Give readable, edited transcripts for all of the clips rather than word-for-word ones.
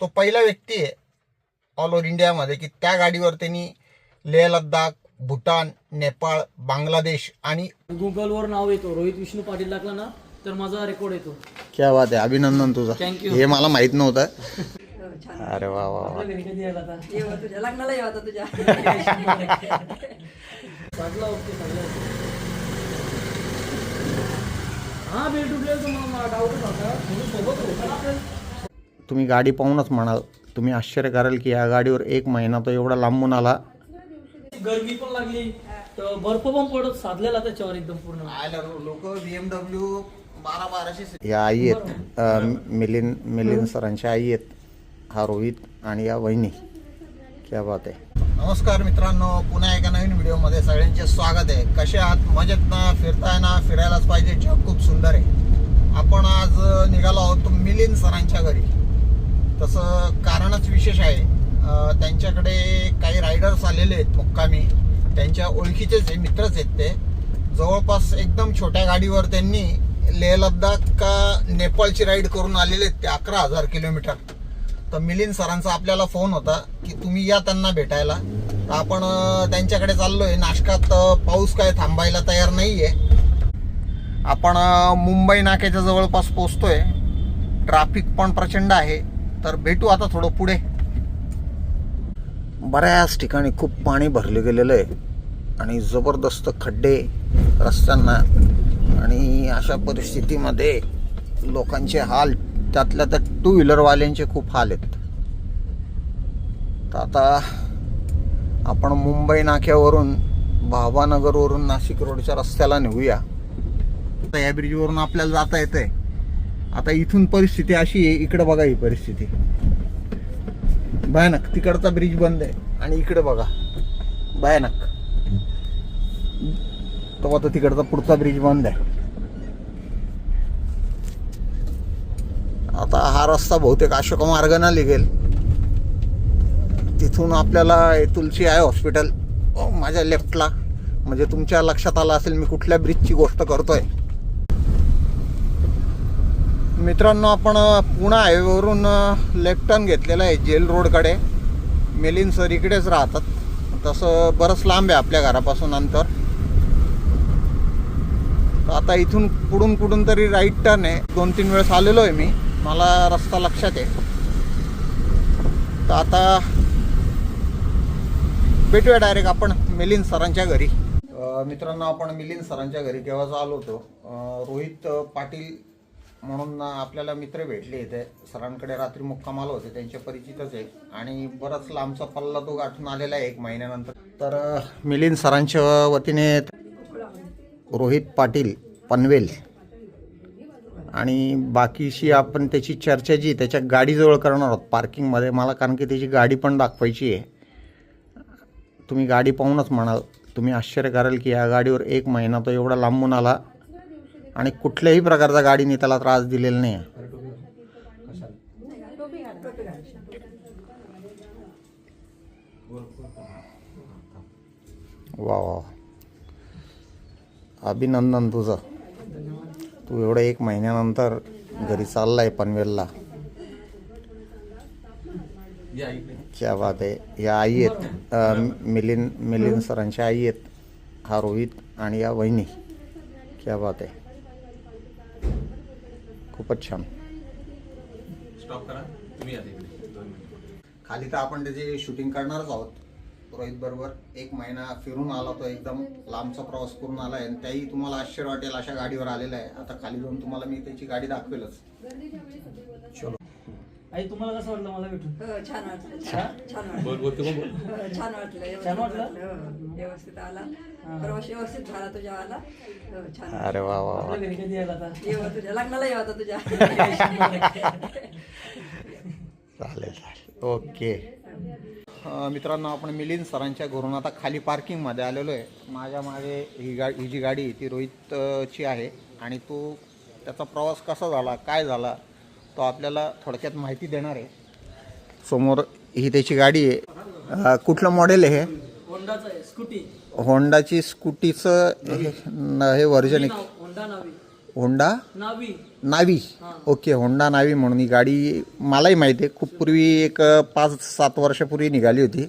तो पहिला व्यक्ती आहे ऑल ओव्हर इंडियामध्ये की त्या गाडीवर त्यांनी लेह लद्दाख, भूटान, नेपाळ, बांगलादेश आणि गुगलवर नाव येतो रोहित विष्णू पाटील टाकला ना तर माझा रेकॉर्ड येतो. क्या बात आहे, अभिनंदन तुझं. थँक्यू. हे मला माहित नव्हतं. अरे वा वा वा. आपल्या घरी कधी यायला आता? तुझ्या लग्नाला येऊ आता तुझ्या. सगळं ओके सगळं ओके. हा बेल टुटलेलं तुम्हाला डाऊटच होता तुम्ही सोबत होता ना आपल्याला. तुम्ही गाडी पाहूनच म्हणाल, तुम्ही आश्चर्य कराल की या गाडीवर 1 महिना तो एवढा लांबून आला. गरमी पण लागली तर बर्फ पण पडत साधलेला त्याच्यावर एकदम पूर्ण. लोक BMW 1200 या आई आहेत, मिलिंद सरांच्या आई आहेत, हा रोहित आणि या वहिनी. क्या बात आहे. नमस्कार मित्रांनो, पुन्हा एका नवीन व्हिडिओमध्ये सगळ्यांचे स्वागत आहे. कसे आहात? मजेत ना? फिरताय ना? फिरायलाच पाहिजे, जग खूप सुंदर आहे. आपण आज निघालो आहोत मिलिंद सरांच्या घरी. तसं कारणच विशेष आहे, त्यांच्याकडे काही रायडर्स आलेले आहेत मुक्कामी, त्यांच्या ओळखीचेच आहे, मित्रच आहेत ते. जवळपास एकदम छोट्या गाडीवर त्यांनी लेह लद्दाख का नेपाळची राईड करून आलेले आहेत ते 11,000 किलोमीटर. तर मिलिंद सरांचा आपल्याला फोन होता की तुम्ही या त्यांना भेटायला. तर आपण त्यांच्याकडे चाललोय. नाशकात पाऊस काय थांबायला तयार नाहीये. आपण मुंबई नाक्याच्या जवळपास पोहोचतोय. ट्रॅफिक पण प्रचंड आहे. तर भेटू आता थोडं पुढे. बऱ्याच ठिकाणी खूप पाणी भरले गेलेलं आहे आणि जबरदस्त खड्डे रस्त्यांना, आणि अशा परिस्थितीमध्ये लोकांचे हाल, त्यातल्या तर 2 व्हीलरवाल्यांचे खूप हाल आहेत. तर आता आपण मुंबई नाक्यावरून भावानगरवरून नाशिक रोडच्या रस्त्याला निघूया. आता या ब्रिजवरून आपल्याला जाता येतंय. आता इथून परिस्थिती अशी आहे, इकडे बघा ही परिस्थिती भयानक. तिकडचा ब्रिज बंद आहे आणि इकडे बघा भयानक. तो आता तिकडचा पुढचा ब्रिज बंद आहे. आता हा रस्ता बहुतेक अशोक मार्गाने निघेल. तिथून आपल्याला तुलसी आहे हॉस्पिटल माझ्या लेफ्टला. म्हणजे तुमच्या लक्षात आलं असेल मी कुठल्या ब्रिजची गोष्ट करतोय. मित्रांनो, आपण पुणा हायवेवरून लेफ्ट टर्न घेतलेला आहे जेल रोडकडे. मिलिंद सर इकडेच राहतात. तसं बरंच लांब आहे आपल्या घरापासून अंतर. तर आता इथून कुठून तरी राईट टर्न आहे. 2-3 वेळेस आलेलो आहे मी, मला रस्ता लक्षात आहे. तर आता भेटूया डायरेक्ट आपण मिलिंद सरांच्या घरी. मित्रांनो, आपण मिलिंद सरांच्या घरी केव्हाच आलो होतो. रोहित पाटील म्हणून आपल्याला मित्र भेटले इथे. सरांकडे रात्री मुक्कामाला होते, त्यांच्या परिचितच आहे आणि बराच लांबचा पल्ला तो गाठून आलेला आहे 1 महिन्यानंतर. तर मिलिंद सरांच्या वतीने रोहित पाटील पनवेल आणि बाकीशी आपण त्याची चर्चा जी त्याच्या गाडीजवळ करणार आहोत पार्किंगमध्ये. मला कारण की त्याची गाडी पण दाखवायची आहे. तुम्ही गाडी पाहूनच म्हणाल, तुम्ही आश्चर्य कराल की या गाडीवर 1 महिना तो एवढा लांबून आला आणि कुठल्याही प्रकारचा गाडीने त्याला त्रास दिलेला नाही. वा वा, अभिनंदन तुझं. तू एवढं 1 महिन्यानंतर घरी चाललाय पनवेलला. क्या बात आहे. या आई आहेत, मिलिंद सरांच्या आई आहेत, हा रोहित आणि या वहिनी. क्या बात आहे, खूपच छान. स्टॉप करा तुम्ही. खाली तर आपण त्याची शूटिंग करणारच आहोत रोहित बरोबर. 1 महिना फिरून आला तो, एकदम लांबचा प्रवास करून आला आहे आणि त्याही तुम्हाला आश्चर्य वाटेल अशा गाडीवर आलेला आहे. आता खाली जाऊन तुम्हाला मी त्याची गाडी दाखवेलच. चलो. आई तुम्हाला कसं वाटलं मला भेटून? छान वाटलं. छान छान वाटलं. छान वाटलं? व्यवस्थित आला, प्रवास व्यवस्थित झाला तुझ्या आला. छान. अरे वा वा वा. आपल्या घरी कधी यायला आता? येऊ तुझ्या लग्नाला येऊ आता तुझ्या. चालेल चालेल, ओके. मित्रांनो, आपण मिलिंद सरांच्या घरून आता खाली पार्किंगमध्ये आलेलो आहे. माझ्या मागे ही जी गाडी आहे ती रोहितची आहे आणि तो त्याचा प्रवास कसा झाला, काय झाला, तो आपल्याला थोडक्यात माहिती देणार आहे. समोर ही त्याची गाडी आहे. कुठलं मॉडेल आहे हे? होंडाचं आहे, स्कूटी. होंडाची स्कूटीचं हे व्हर्जन आहे. होंडा नावी. होंडा नावी. नावी. ओके, होंडा नावी म्हणून ही गाडी मलाही माहिती आहे. खूप पूर्वी एक 5-7 वर्षापूर्वी निघाली होती.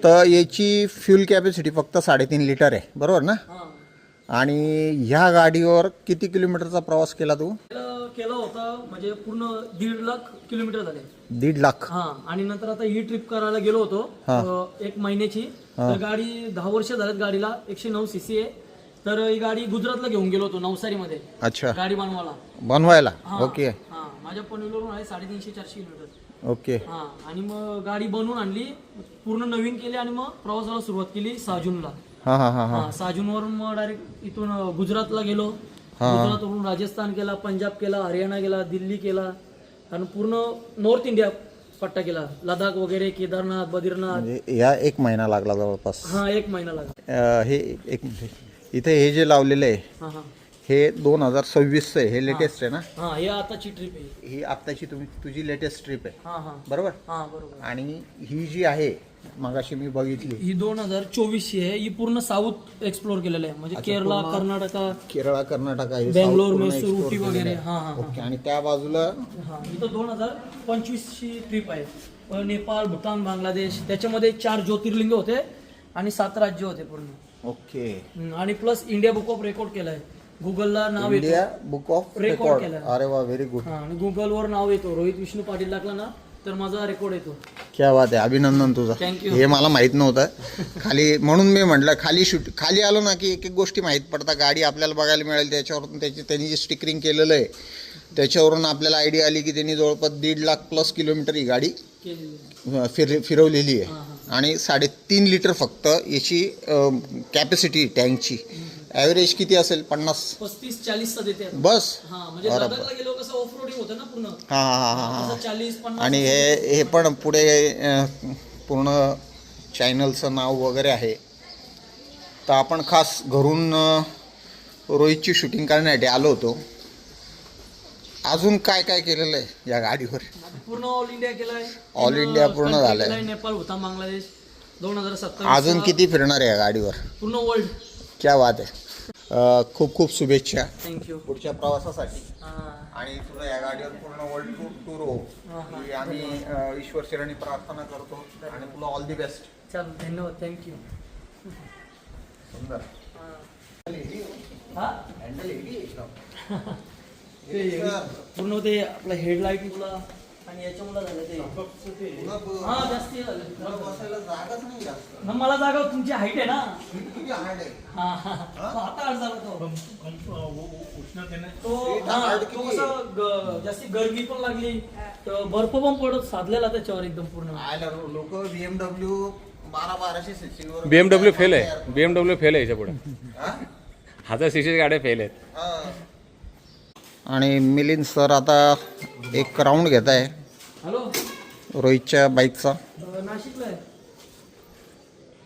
तर याची फ्यूल कॅपॅसिटी फक्त 3.5 लिटर आहे, बरोबर ना? हा. आणि ह्या गाडीवर किती किलोमीटरचा प्रवास केला तू? केलं होतं म्हणजे पूर्ण 1.5 लाख किलोमीटर झाले. 1.5 लाख. हा. आणि नंतर आता ही ट्रिप करायला गेलो होतो 1 महिन्याची. तर गाडी 10 वर्ष झाल्यात गाडीला. 109 सीसी आहे. तर ही गाडी गुजरातला घेऊन गेलो होतो, नवसारीमध्ये अच्छा, गाडी बनवायला. ओके. हा. माझ्या पनवेलवरून आहे 350-400 किलोमीटर. ओके. हा. आणि मग गाडी बनवून आणली, पूर्ण नवीन केली आणि मग प्रवासाला सुरुवात केली 6 जूनला. हां हां हां हां. हा. 6 जूनवरून मग डायरेक्ट इथून गुजरातला गेलो. गुजरातवरून राजस्थान केला, पंजाब केला, हरियाणा केला, दिल्ली केला आणि पूर्ण नॉर्थ इंडिया पट्टा केला. लडाख वगैरे, केदारनाथ, बद्रीनाथ. म्हणजे या 1 महिना लागला जवळपास. हा, 1 महिना लागला. हे एक इथे हे जे लावलेलं आहे हा हा हे 2026 आहे. हे लेटेस्ट आहे ना? हा. हे आताची ट्रिप आहे. ही आत्ताची तुझी लेटेस्ट ट्रिप आहे, हा हा बरोबर? हा, बरोबर. आणि ही जी आहे मगाशी मी बघितली, ही 2024 ची आहे. ही पूर्ण साऊथ एक्सप्लोर केलेलं आहे, म्हणजे केरला, कर्नाटका, केरळ, कर्नाटक आहे, बेंगलोर, साऊथ पूर्ण मैसूर, explore उटी केलेलं वगैरे. आहे. हा हा ओके. आणि त्या बाजूला हा. इथं 2025 ची ट्रिप आहे. नेपाळ, भूतान, बांगलादेश. त्याच्यामध्ये 4 ज्योतिर्लिंग होते आणि 7 राज्य होते पूर्ण. ओके. आणि plus India book of record केलाय. गुगलला नाव इंडिया येतो. Book of record record. केलं. अरे वा, व्हेरी गुड. हा. आणि गुगलवर नाव येतो. रोहित विष्णू पाटील टाकला ना तर माझा रेकॉर्ड येतो. क्या बात आहे, अभिनंदन तुझं. Thank you. हे मला माहित नव्हतं. खाली म्हणून मी म्हटलं खाली आलो ना की एक एक गोष्टी माहीत पडतात. गाडी आपल्याला बघायला मिळेल त्याच्यावरून. त्यांनी जे स्टिकरिंग केलेलं आहे त्याच्यावरून आपल्याला आयडिया आली की त्यांनी जवळपास 1.5 लाख प्लस किलोमीटर ही गाडी केलेली. फिरवलेली आहे. आणि 3.5 लिटर फक्त याची कॅपॅसिटी टँकची. ॲव्हरेज किती असेल? 35-40 देते. बस. हा. म्हणजे लडाखला गेलो कसं ऑफ रोडिंग होतं ना पूर्ण. हां हां हां हां. 40-50. आणि हे पण पुढे पूर्ण चॅनलचं नाव वगैरे आहे. तर आपण खास घरून रोहितची शूटिंग करण्यासाठी आलो होतो. अजून काय काय केलेलं आहे या गाडीवर? पूर्ण ऑल इंडिया केलाय. ऑल इंडिया पूर्ण झालंय. नेपाळ, भूतान, बांगलादेश. 2027. अजून किती फिरणार आहे या गाडीवर? पूर्ण वर्ल्ड. क्या बात आहे. खूप खूप शुभेच्छा थँक्यू. पुढच्या प्रवासासाठी. आणि तुला या गाडीवर पूर्ण वर्ल्ड टूर हो ही आम्ही ईश्वर चरणी प्रार्थना करतो. आणि तुला ऑल दी बेस्ट. चल, धन्यवाद. थँक्यू. सुंदर. हा. पूर्ण ते आपलं हेडलाईट मुला आणि याच्यामुळे झालं ते. हा, जास्ती झालं. बसायला जागाच नाही जास्त. मला जागा तुमची हाईट आहे ना. किती हार्ड आहे. हा हा. आता हार्ड झाला तो. उष्णतेने तो कसं जास्ती गरमी पण लागली तर बर्फ पण पडत साधलेला त्याच्यावर एकदम पूर्ण. लोक BMW 1200 सीसी वर BMW फेल आहे. BMW फेल आहे याच्या पुढे. 1000 सीसी गाड्या फेल आहेत. आणि मिलिंद सर आता एक राऊंड घेत आहे हॅलो. रोहितच्या बाईकचा. नाशिकला आहे.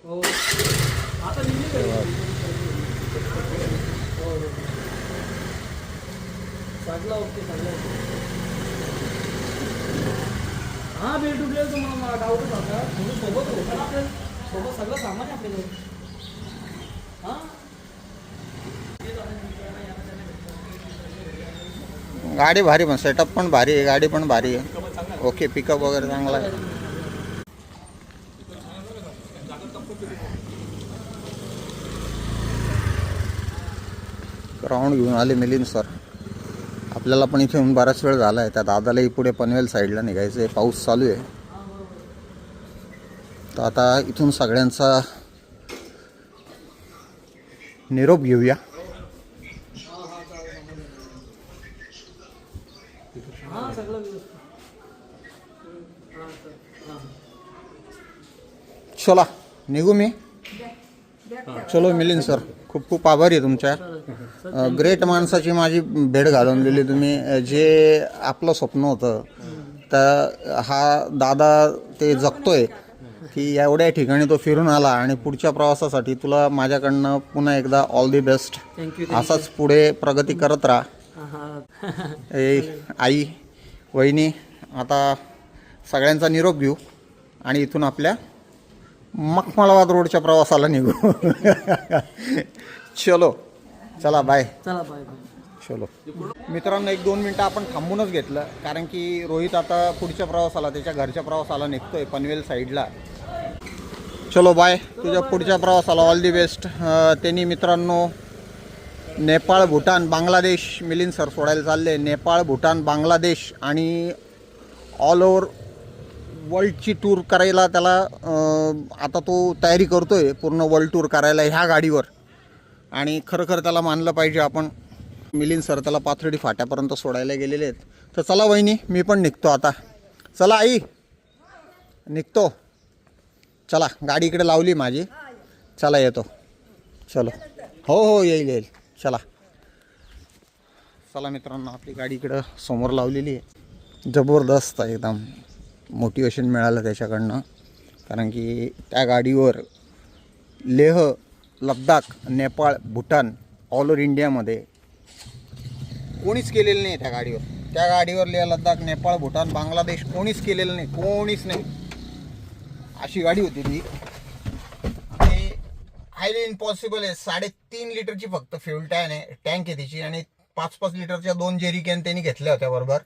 हो. आता निघले का? हो. चांगला. ओके, चांगला. हा, बेल टू बेल तुम्हाला डाऊटच होता. तुम्ही सोबत होता ना आपल्या सोबत. सगळं सामान आहे आपल्याजवळ. हा. गाडी भारी पण सेटअप पण भारी आहे. गाडी पण भारी आहे. ओके. पिकअप वगैरे चांगला आहे. राऊंड घेऊन आले मिलिंद सर. आपल्याला पण इथे येऊन बराच वेळ झाला आहे. त्या दादालाही पुढे पनवेल साईडला निघायचं आहे. पाऊस चालू आहे. तर आता इथून सगळ्यांचा निरोप घेऊया. हा, सगळं व्यवस्थित. चला निघू मी. चलो मिलिंद सर, खूप खूप आभारी आहे तुमच्या. ग्रेट माणसाची माझी भेट घालून दिली तुम्ही. जे आपलं स्वप्न होतं तर हा दादा ते जगतोय की एवढ्या ठिकाणी तो फिरून आला. आणि पुढच्या प्रवासासाठी तुला माझ्याकडनं पुन्हा एकदा ऑल दी बेस्ट. थँक्यू. असाच पुढे प्रगती करत राहा. आई, वहिनी, आता सगळ्यांचा निरोप घेऊ आणि इथून आपल्या मखमलाबाद रोडच्या प्रवासाला निघू. चलो, चला बाय. चला, बाय बाय. चलो मित्रांनो, 1-2 मिनटं आपण थांबूनच घेतलं, कारण की रोहित आता पुढच्या प्रवासाला, त्याच्या घरच्या प्रवासाला निघतोय पनवेल साईडला. चलो बाय, तुझ्या पुढच्या प्रवासाला ऑल दी बेस्ट. त्यांनी मित्रांनो नेपाळ, भूटान, बांगलादेश मिलिंद सर सोडायला चालले. नेपाळ, भूटान, बांगलादेश आणि ऑल ओव्हर वर्ल्डची टूर करायला त्याला आता तो तयारी करतोय, पूर्ण वर्ल्ड टूर करायला ह्या गाडीवर. आणि खरं त्याला मानलं पाहिजे आपण. मिलिंद सर त्याला पाथर्डी फाट्यापर्यंत सोडायला गेलेले आहेत. तर चला वहिनी, मी पण निघतो आता. चला आई, निघतो. चला, गाडी इकडे लावली माझी. चला येतो. चलो, हो येईल. चला मित्रांनो, आपली गाडी इकडं समोर लावलेली आहे. जबरदस्त एकदम मोटिवेशन मिळालं त्याच्याकडनं, कारण की त्या गाडीवर लेह, लद्दाख, नेपाळ, भूटान ऑल ओव्हर इंडियामध्ये कोणीच केलेलं नाही त्या गाडीवर. त्या गाडीवर लेह, लद्दाख, नेपाळ, भूटान, बांगलादेश कोणीच केलेलं नाही, कोणीच नाही. अशी गाडी होती ती. आणि हायली इम्पॉसिबल आहे. 3.5 लिटरची फक्त फ्युल टँक आहे तिची, आणि 5-5 लिटरच्या 2 जेरी कॅन त्यांनी घेतल्या होत्या बरोबर.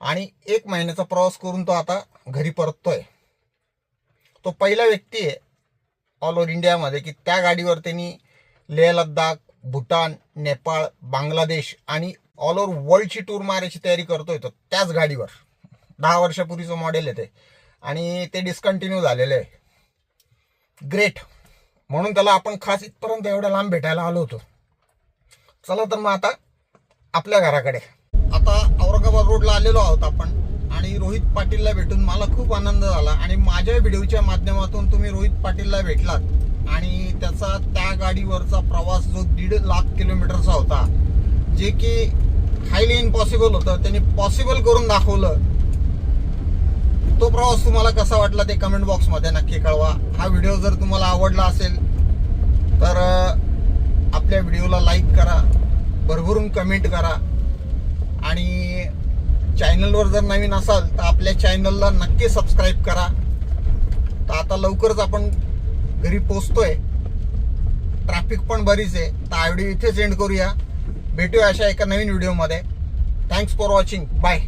आणि 1 महिन्याचा प्रवास करून तो आता घरी परततोय. तो पहिला व्यक्ती आहे ऑल ओव्हर इंडियामध्ये की त्या गाडीवर त्यांनी लेह, लद्दाख, भूटान, नेपाळ, बांगलादेश आणि ऑल ओव्हर वर्ल्डची टूर मारायची तयारी करतोय. तो त्याच गाडीवर 10 वर्षापूर्वीचं मॉडेल आहे ते, आणि ते डिस्कंटिन्यू झालेलं आहे. ग्रेट. म्हणून त्याला आपण खास इथपर्यंत एवढ्या लांब भेटायला आलो होतो. चला तर मग आता आपल्या घराकडे. आता औरंगाबाद रोडला आलेलो आहोत आपण, आणि रोहित पाटीलला भेटून मला खूप आनंद झाला. आणि माझ्या व्हिडिओच्या माध्यमातून तुम्ही रोहित पाटीलला भेटलात, आणि त्याचा त्या गाडीवरचा प्रवास जो 1.5 लाख किलोमीटरचा होता, जे की हायली इम्पॉसिबल होतं, त्यांनी पॉसिबल करून दाखवलं. तो प्रवास तुम्हाला कसा वाटला ते कमेंट बॉक्समध्ये नक्की कळवा. हा व्हिडिओ जर तुम्हाला आवडला असेल तर आपल्या व्हिडिओला लाईक करा, भरभरून कमेंट करा, आणि चॅनलवर जर नवीन असाल तर आपल्या चॅनलला नक्की सबस्क्राईब करा. तर आता लवकरच आपण घरी पोहोचतोय, ट्रॅफिक पण बरीच आहे. तर हा व्हिडिओ इथेच एंड करूया. भेटूया अशा एका नवीन व्हिडिओमध्ये. Thanks for watching. बाय.